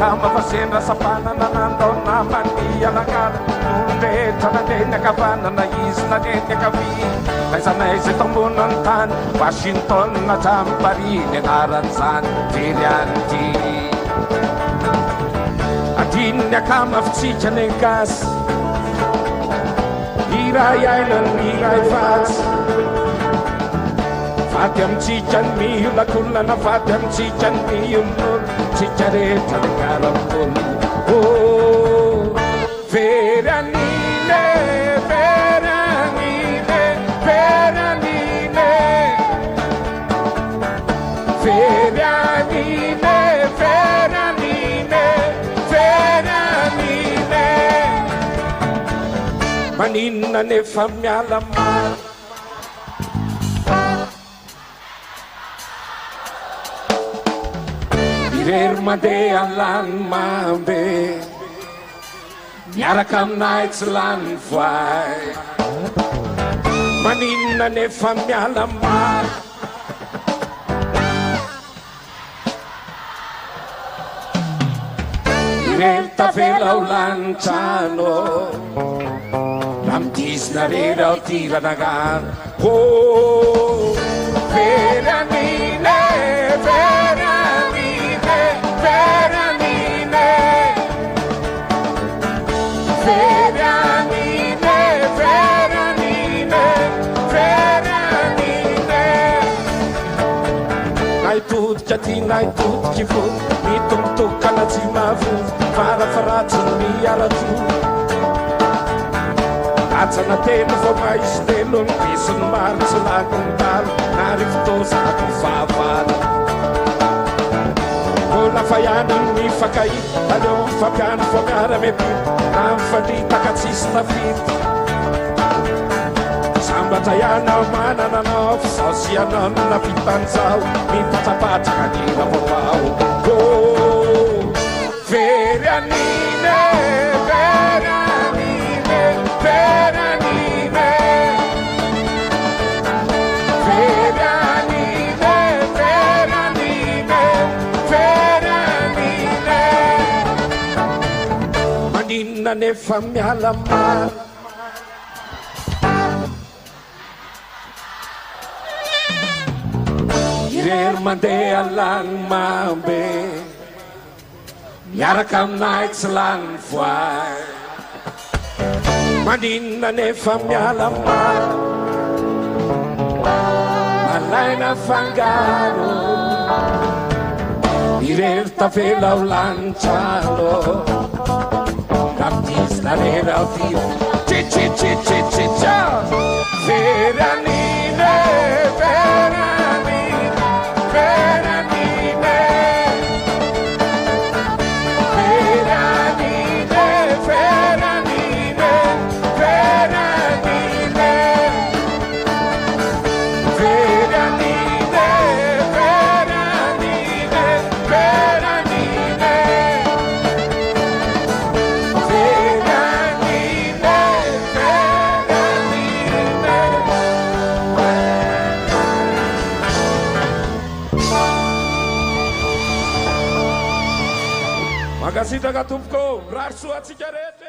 Kamapasena sa pananandon naman iyanakal Ngunit sa natin nakapanan na isla din nakabi Naisanay sa tamunantan Washington na Champari Netaransan Virianti Adin na kamafci chanegas Hiray Island, Hiray Fats Fatyam Chichan Miyul Akulla na Fatyam Chichan Miyul Chichare Tankarapul Oh Veranine Veranine Veranine Veranine Veranine Veranine Manina ne famyalamar Irmade alang mambe Yarakam nights land fly Manina ne famyalamar Irelta velaw lanciano Lamtis na riraw tira nagan Oh Veranine Veranine Veranine Veranine Veranine Veranine Nay tut jati nay tut kifu Mitumtuk kana zimavu Fara faratun miyaratu Atsana tenu for mais telun Pisun marus lagung tal Narifto sa akong faval La fayanin mi fakai Alon fakan fogara me pit Nam fadita katsista fit Sambatayana manananof Sosyanon na pitansaw Mi patapata kanina popao Oh Veranine Veranine Veranine Veranine Veranine Manina ne famyalamar Irmade alang mambe Yarakam nights lang fly Manina ne famyalamar Malay na fangaro Irelta velaw lanciano Lamtis na riraw tira Chi-chi-chi-chi-chi-cha Veranine Veranine Veranine Veranine Veranine Veranine Veranine Magazine Gatupko, Rarsu at Sigaret.